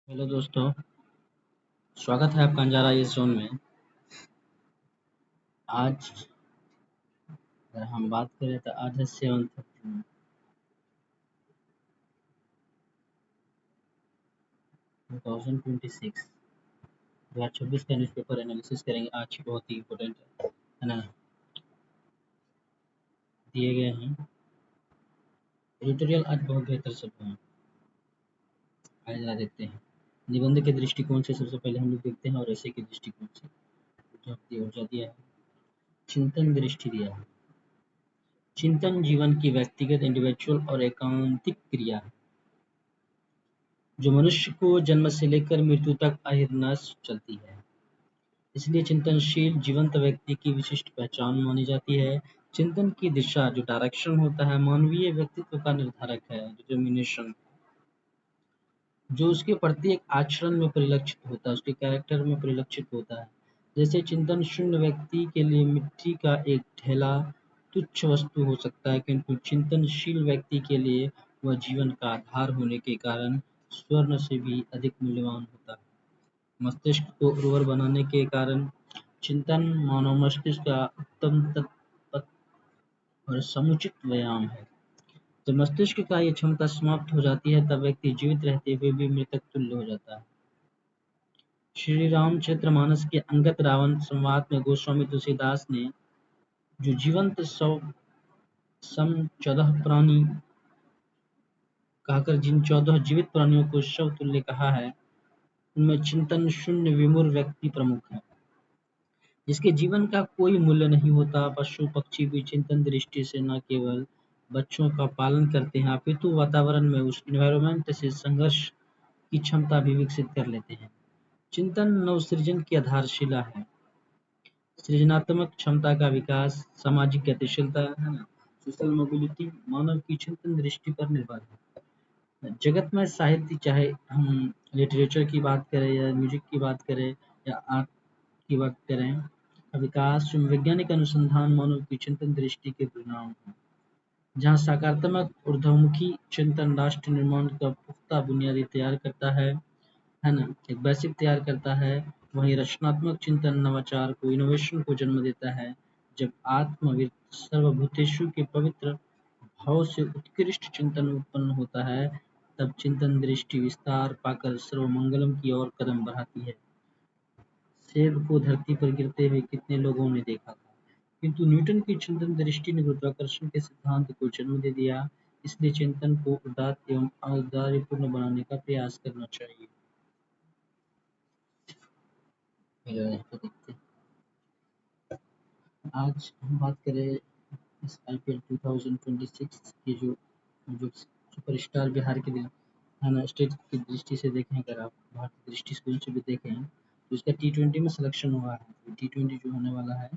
Hello दोस्तों, स्वागत है आपका अंजारा इस जोन में। आज अगर हम बात करें तो आज है 7th जून 2026। 2026 का न्यूज़पेपर एनालिसिस करेंगे। आज बहुत ही इम्पोर्टेंट है ना, दिए गए हैं। एडिटोरियल आज बहुत बेहतर शब्द हैं। आइए जरा देखते हैं। निबंध के दृष्टिकोण से सबसे पहले हम लोग देखते हैं और ऐसे के दृष्टिकोण से ऊर्जा दिया है। चिंतन दृष्टि दिया है। चिंतन जीवन की व्यक्तिगत इंडिविजुअल और एकांतिक क्रिया है जो मनुष्य को जन्म से लेकर मृत्यु तक अहिर्निश चलती है। इसलिए चिंतनशील जीवंत व्यक्ति की विशिष्ट पहचान मानी जाती है। चिंतन की दिशा जो डायरेक्शन होता है मानवीय व्यक्तित्व का निर्धारक है। डिटर्मिनेशन जो उसके प्रत्येक आचरण में परिलक्षित होता है, उसके कैरेक्टर में परिलक्षित होता है। जैसे चिंतन शून्य व्यक्ति के लिए मिट्टी का एक ढेला तुच्छ वस्तु हो सकता है, किंतु चिंतनशील व्यक्ति के लिए वह जीवन का आधार होने के कारण स्वर्ण से भी अधिक मूल्यवान होता है। मस्तिष्क को उर्वर बनाने के कारण चिंतन मानव मस्तिष्क का उत्तम और समुचित व्यायाम है। जब मस्तिष्क का ये क्षमता समाप्त हो जाती है तब व्यक्ति जीवित रहते हुए भी मृतक तुल्य हो जाता है। श्री रामचरितमानस के अंगद रावण संवाद में गोस्वामी तुलसीदास ने जो जीवंत सम 14 प्राणी कहकर जिन 14 जीवित प्राणियों को शव तुल्य कहा है, उनमें चिंतन शून्य विमूढ़ व्यक्ति प्रमुख है, जिसके जीवन का कोई मूल्य नहीं होता। पशु पक्षी भी चिंतन दृष्टि से न केवल बच्चों का पालन करते हैं अपितु वातावरण में उस एनवायरनमेंट से संघर्ष की क्षमता भी विकसित कर लेते हैं। चिंतन नवसृजन की आधारशिला है। सृजनात्मक क्षमता का विकास, सामाजिक गतिशीलता है ना, सोशल मोबिलिटी मानव की चिंतन दृष्टि पर निर्भर है। जगत में साहित्य, चाहे हम लिटरेचर की बात करें या म्यूजिक की बात करें या आर्ट की बात करें, का विकास वैज्ञानिक अनुसंधान मानव की चिंतन दृष्टि के परिणाम है। जहाँ सकारात्मक ऊर्ध्वमुखी चिंतन राष्ट्र निर्माण का पुख्ता बुनियादी तैयार करता है ना, एक बेसिक तैयार करता है, वहीं रचनात्मक चिंतन नवाचार को, इनोवेशन को जन्म देता है। जब आत्मविद सर्वभूतेषु के पवित्र भाव से उत्कृष्ट चिंतन उत्पन्न होता है, तब चिंतन दृष्टि विस्तार पाकर सर्वमंगलम की ओर कदम बढ़ाती है। सेब को धरती पर गिरते हुए कितने लोगों ने देखा था, किंतु न्यूटन की चिंतन दृष्टि ने गुरुत्वाकर्षण के सिद्धांत को जन्म दे दिया। इसलिए चिंतन को उदात्त एवं औदार्यपूर्ण बनाने का प्रयास करना चाहिए। आज हम बात करें इस IPL 2026 की जो जो सुपरस्टार बिहार के लिए है ना, स्टेट की दृष्टि से देखें, अगर आप भारतीय दृष्टिकोण से भी देखें तो इसका T20 में सिलेक्शन हुआ है। T20 जो होने वाला है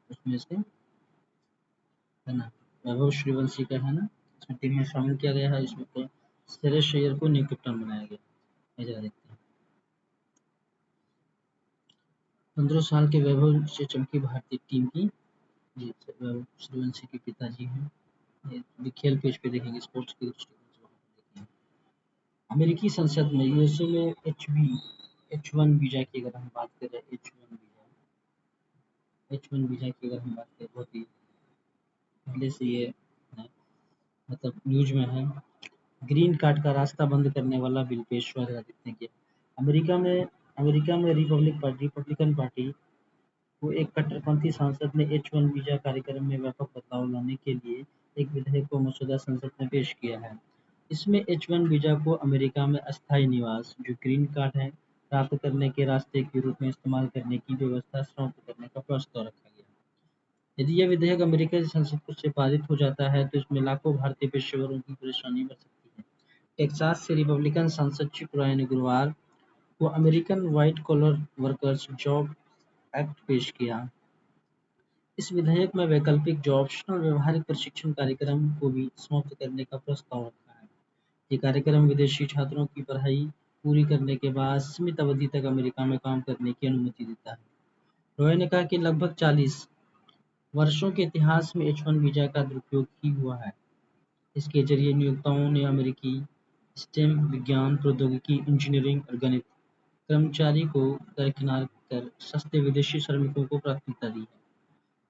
उसमें से है ना, वैभव सूर्यवंशी का है ना, इसमें टीम में शामिल किया गया है। इसमें तो श्रेयस अय्यर को न्यू कैप्टन बनाया गया। जरा देखते हैं। 15 साल के वैभव से चमकी भारतीय टीम की जीत। वैभव सूर्यवंशी के पिताजी हैं। ये भी खेल पेज पे देखेंगे, स्पोर्ट्स की दृष्टिकोण से वहाँ पे देखेंगे। अमेरिकी संसद में यूएसए में H1 वीजा की अगर हम बात करें, H1 वीजा की अगर हम बात करें, बहुत ही पहले से ये मतलब न्यूज में है। ग्रीन कार्ड का रास्ता बंद करने वाला बिल पेश हुआ है। देखते हैं कि अमेरिका में रिपब्लिकन पार्टी को एक कट्टरपंथी सांसद ने H1 वीजा कार्यक्रम में व्यापक बदलाव लाने के लिए एक विधेयक को मसौदा संसद में पेश किया है। इसमें H1 वीजा को अमेरिका में अस्थायी निवास, जो ग्रीन कार्ड है, प्राप्त करने के रास्ते के रूप में इस्तेमाल करने की व्यवस्था समाप्त करने का प्रस्ताव रखा गया। यदि यह विधेयक अमेरिका की संसद से पारित हो जाता है तो इसमें लाखों भारतीय पेशेवरों की परेशानी बढ़ सकती है। टेक्सास से रिपब्लिकन सांसद चिप रॉय ने गुरुवार को American white collar workers job act पेश किया। इस विधेयक में वैकल्पिक जो ऑप्शनल व्यवहारिक प्रशिक्षण कार्यक्रम को भी समाप्त करने का प्रस्ताव रखा है। ये कार्यक्रम विदेशी छात्रों की पढ़ाई पूरी करने के बाद सीमित अवधि तक अमेरिका में काम करने की अनुमति देता है। रॉय ने कहा कि लगभग 40 वर्षों के इतिहास में H1 वीजा का दुरुपयोग ही हुआ है। इसके जरिए नियोक्ताओं ने अमेरिकी स्टेम विज्ञान, प्रौद्योगिकी, इंजीनियरिंग और गणित कर्मचारी को दरकिनार कर सस्ते विदेशी श्रमिकों को प्राथमिकता दी है,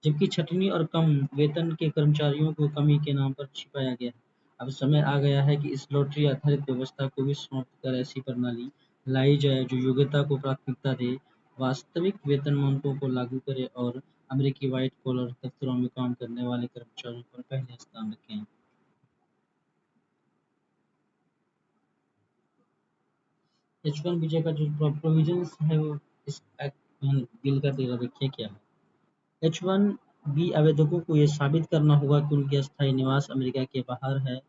जबकि छंटनी और कम वेतन के कर्मचारियों को कमी के नाम पर छिपाया गया है। अब समय आ गया है कि इस लॉटरी आधारित व्यवस्था को भी समाप्त कर ऐसी प्रणाली लाई जाए जो योग्यता को प्राथमिकता दे, वास्तविक वेतन मानकों को लागू करे और अमेरिकी व्हाइट कॉलर दफ्तरों में काम करने वाले कर्मचारियों पर पहले स्थान रखें। एच वन वीजा का जो प्रोविजंस है वो इस बिल का तेरा देखिए क्या है। एच वन बी आवेदकों को यह साबित करना होगा कि उनकी अस्थायी निवास अमेरिका के बाहर है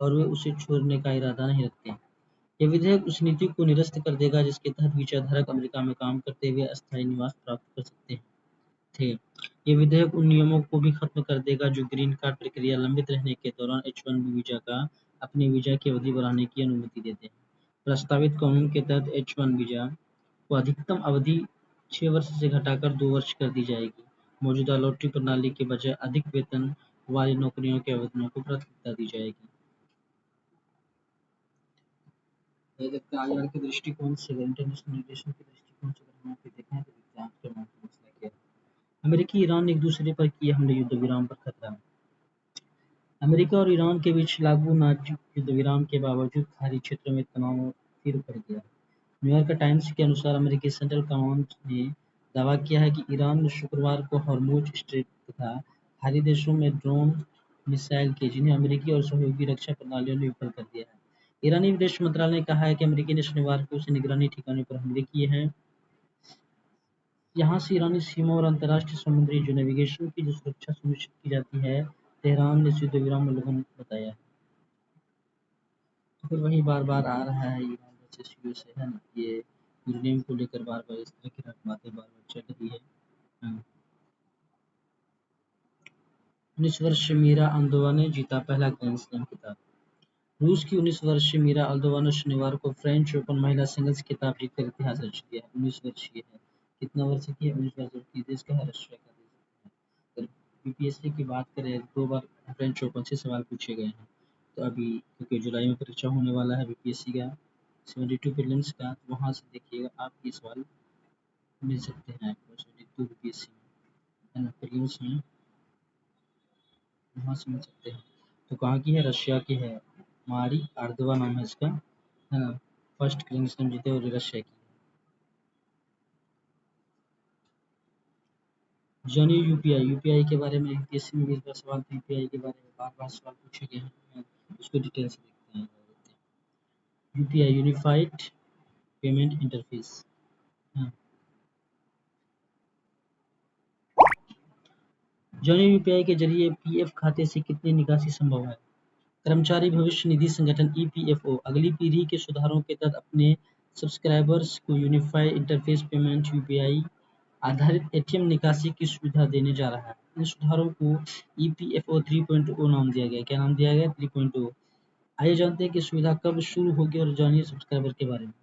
और वे उसे छोड़ने का इरादा नहीं रखते। ये विधेयक उस नीति को निरस्त कर देगा जिसके तहत वीजा धारक अमेरिका में काम करते हुए अस्थायी निवास प्राप्त कर सकते थे। ये विधेयक उन नियमों को भी खत्म कर देगा जो ग्रीन कार्ड प्रक्रिया लंबित रहने के दौरान एच वन बी वीजा का अपनी वीजा की अवधि बढ़ाने की अनुमति देते हैं। प्रस्तावित कानून के तहत एच वन वीजा को अधिकतम अवधि 6 वर्ष से घटाकर 2 वर्ष कर दी जाएगी। मौजूदा लॉटरी प्रणाली के बजाय अधिक वेतन वाली नौकरियों के आवेदनों को प्राथमिकता दी जाएगी। आगे के दृष्टिकोण से इंटरनेशनल रिलेशन के दृष्टिकोण से अगर हम पे देखें तो विज्ञान के मसला क्या है। अमेरिकी ईरान एक दूसरे पर किए हमले युद्ध विराम पर खतरा। अमेरिका और ईरान के बीच लागू नाजुक युद्ध विराम के बावजूद खाड़ी क्षेत्र में तनाव फिर बढ़ गया। न्यूयॉर्क टाइम्स के अनुसार अमेरिकी सेंट्रल कमांड ने दावा किया है कि ईरान ने शुक्रवार को हॉर्मुज स्ट्रेट तथा खाड़ी देशों में ड्रोन मिसाइल किए जिन्हें अमेरिकी और सहयोगी रक्षा प्रणालियों ने विफल कर दिया है। ईरानी विदेश मंत्रालय ने कहा है कि अमेरिकी ने शनिवार को उसे निगरानी ठिकानों पर हमले किए हैं। यहाँ से ईरानी सीमा और अंतर्राष्ट्रीय समुद्री जो नेविगेशन की जो सुरक्षा सुनिश्चित की जाती है, तेहरान ने इस युद्ध विराम उल्लंघन बताया है। तो फिर वही बार-बार आ रहा है ईरान वर्सेस यूएसए है ना, ये यूरेनियम को लेकर बार-बार इस तरह की बातें बार-बार चल रही है। हाँ। 19 वर्षीय मीरा अल्दोवा ने जीता पहला ग्रैंड स्लैम खिताब। रूस की 19 वर्षीय मीरा अल्दोवा ने शनिवार को फ्रेंच ओपन महिला सिंगल्स खिताब जीतकर इतिहास रच दिया। 19 वर्षीय है। कितना वर्ष की है? 19 वर्ष की। देश का है? रशिया का देश है। अगर यूपीएससी की बात करें 2 बार फ्रेंच ओपन से सवाल पूछे गए हैं। तो अभी क्योंकि जुलाई में परीक्षा होने वाला है बीपीएससी का 72 प्रीलिम्स का, तो वहाँ से देखिएगा आप ये सवाल मिल सकते हैं आपको 72 बीपीएससी में, है ना, प्रीलिम्स में वहाँ से मिल सकते हैं। तो कहाँ की है? रशिया की है। मारी आर्दवा नाम है इसका, है ना। फर्स्ट ग्रैंड स्लैम जीते और रशिया की। जानिए यूपीआई। यूपीआई के बारे में यूपीएससी में भी इस बार सवाल थे, यूपीआई के बारे में बार-बार सवाल पूछे गए हैं। उसको डिटेल से देखते हैं। UPI unified payment interface. हाँ। जानिए यूपीआई के जरिए पीएफ खाते से कितनी निकासी संभव है। कर्मचारी भविष्य निधि संगठन ईपीएफओ अगली पीढ़ी के सुधारों के तहत अपने सब्सक्राइबर्स को यूनिफाइड इंटरफेस पेमेंट यूपीआई आधारित एटीएम निकासी की सुविधा देने जा रहा है। इन सुधारों को ईपीएफओ 3.0 नाम दिया गया। क्या नाम दिया गया? 3.0। आइए जानते हैं कि सुविधा कब शुरू होगी और जानिए सब्सक्राइबर के बारे में।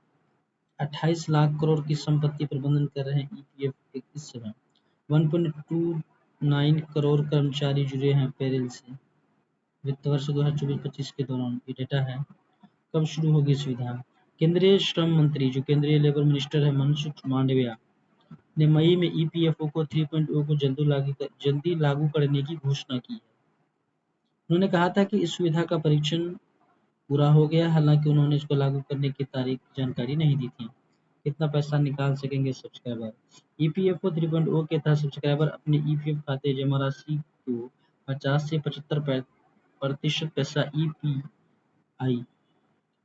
28 लाख करोड़ की संपत्ति प्रबंधन कर रहे हैं ईपीएफ इस समय। 1.29 करोड़ कर्मचारी जुड़े हैं पेरोल से। वित्त वर्ष 2024-25 के दौरान ये डेटा है। कब शुरू होगी सुविधा? केंद्रीय श्रम मंत्री जो केंद्रीय लेबर मिनिस्टर है मनसुख मांडविया ने मई में ईपीएफओ को 3.0 को जल्दी लागू करने की घोषणा की है। उन्होंने कहा था कि इस सुविधा का परीक्षण पूरा हो गया, हालांकि उन्होंने इसको लागू करने की तारीख जानकारी नहीं दी थी। कितना पैसा निकाल सकेंगे सब्सक्राइबर? ईपीएफओ 3.0 के तहत सब्सक्राइबर अपने ईपीएफ खाते जमा राशि को 50 से 75 प्रतिशत पैसा ईपीआई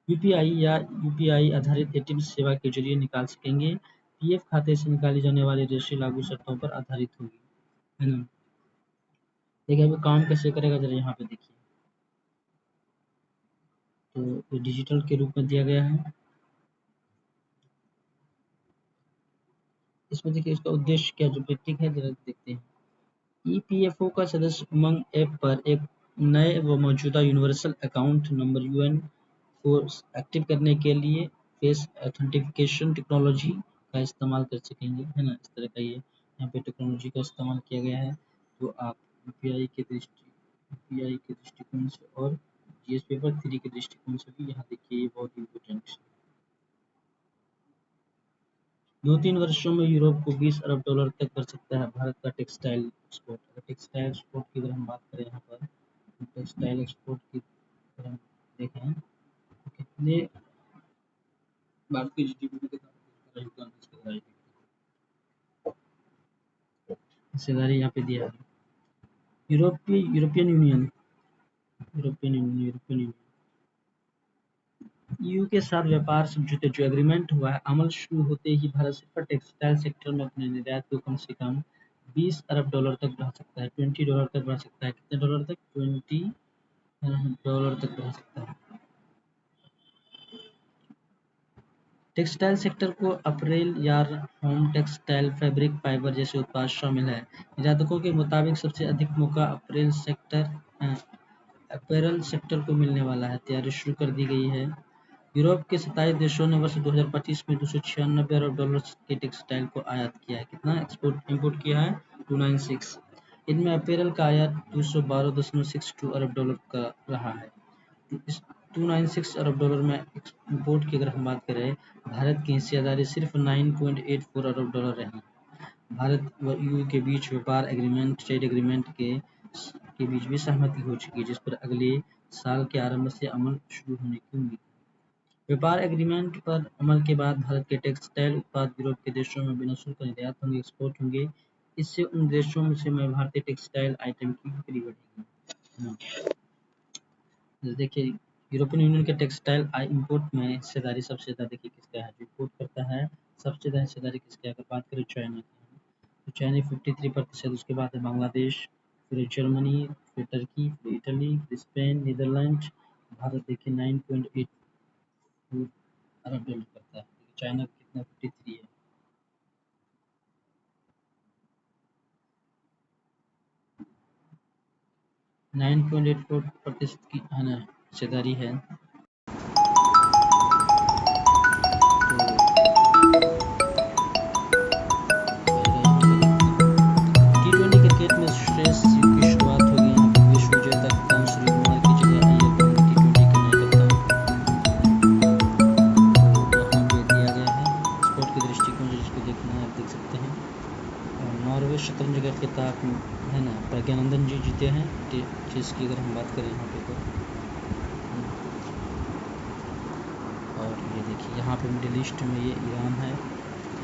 यूपीआई या यूपीआई आधारित एटीएम सेवा के जरिए निकाल सकेंगे। पीएफ खाते से निकाली जाने वाली राशि लागू शर्तों पर आधारित होगी, है ना। देखिए अभी काम कैसे करेगा जरा यहाँ पे देखिए। तो ये डिजिटल के रूप में दिया गया है। इसमें देखिए इसका उद्देश्य क्या जो व्यक्ति है जरा देखते हैं। ईपीएफओ का सदस्य उमंग ऐप पर एक नए व मौजूदा यूनिवर्सल अकाउंट नंबर यूएन को एक्टिव करने के लिए फेस ऑथेंटिफिकेशन टेक्नोलॉजी का इस्तेमाल कर सकेंगे, है ना। इस तरह का ये यहाँ पे टेक्नोलॉजी का इस्तेमाल किया गया है। तो आप यूपीआई के दृष्टिकोण से और जीएस पेपर 3 के दृष्टिकोण से भी यहाँ देखिए ये बहुत इम्पोर्टेंट है। 2-3 वर्षों में यूरोप को $20 अरब तक कर सकता है भारत का टेक्सटाइल एक्सपोर्ट। अगर टेक्सटाइल एक्सपोर्ट की अगर हम बात करें यहाँ पर, टेक्सटाइल एक्सपोर्ट की अगर हम देखें तो कितने भारत की जीडीपी में कितना योगदान हिस्सेदारी यहाँ पे दिया है। यूरोपियन यूनियन ईयू के साथ व्यापार समझौते जो एग्रीमेंट हुआ है, अमल शुरू होते ही भारत सिर्फ टेक्सटाइल सेक्टर में अपने निर्यात को कम से कम $20 अरब तक बढ़ा सकता है। $20 तक बढ़ा सकता है। कितने डॉलर तक? $20 तक बढ़ा सकता है। टेक्सटाइल सेक्टर को apparel yarn, home textile, fabric fibre जैसे उत्पाद शामिल हैं। निर्यातकों के मुताबिक सबसे अधिक मौका अपैरल सेक्टर को मिलने वाला है। तैयारी शुरू कर दी गई है। यूरोप के 27 देशों ने वर्ष 2025 में $296 अरब के टेक्सटाइल को आयात किया है। कितना इंपोर्ट किया है? 296। इनमें अपैरल का आयात $212.62 अरब का रहा है। इस 296 अरब डॉलर में इंपोर्ट की अगर हम बात करें, भारत की हिस्सेदारी सिर्फ 9.84 अरब डॉलर रही। भारत व ईयू के बीच व्यापार एग्रीमेंट, ट्रेड एग्रीमेंट के बीच भी सहमति हो चुकी है, जिस पर अगले साल के आरंभ से अमल शुरू होने की उम्मीद है। व्यापार एग्रीमेंट पर अमल के बाद भारत के टेक्सटाइल उत्पाद यूरोप के देशों में बिना शुल्क निर्यात होंगे, एक्सपोर्ट होंगे। इससे उन देशों में से भारतीय टेक्सटाइल आइटम की बिक्री बढ़ेगी। देखिए यूरोपियन यूनियन के टेक्सटाइल इंपोर्ट में हिस्सेदारी सबसे ज़्यादा देखिए किसका है, जो इंपोर्ट करता है सबसे ज़्यादा हिस्सेदारी किसका है। अगर बात करें चाइना की, तो चाइना 53%, उसके बाद है बांग्लादेश, फिर जर्मनी, फिर टर्की, फिर इटली, फिर स्पेन, नीदरलैंड। भारत देखिए 9.84 अरब डॉलर करता है। चाइना कितना 53 है। %9.84 की है ना हिस्सेदारी है। T20 क्रिकेट में श्रेयस की शुरुआत होगी। यहाँ पे विश्व विजेता कप्तान सूर्यकुमार की जगह अय्यर बनेंगे T20 के नए कप्तान। तो यहाँ पे दिया गया है स्पोर्ट के दृष्टिकोण से, जिसको देखना है आप देख सकते हैं। नॉर्वे शतरंज का खिताब है ना प्रज्ञानंदन जी जीते हैं, जिसकी अगर हम बात करें यहाँ पे तो। और ये देखिए यहाँ पे मिडिल ईस्ट में ये ईरान है,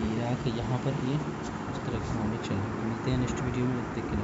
इराक, यहाँ पर ये इस तरह से हमें चल। मिलते हैं नेक्स्ट वीडियो में, देख के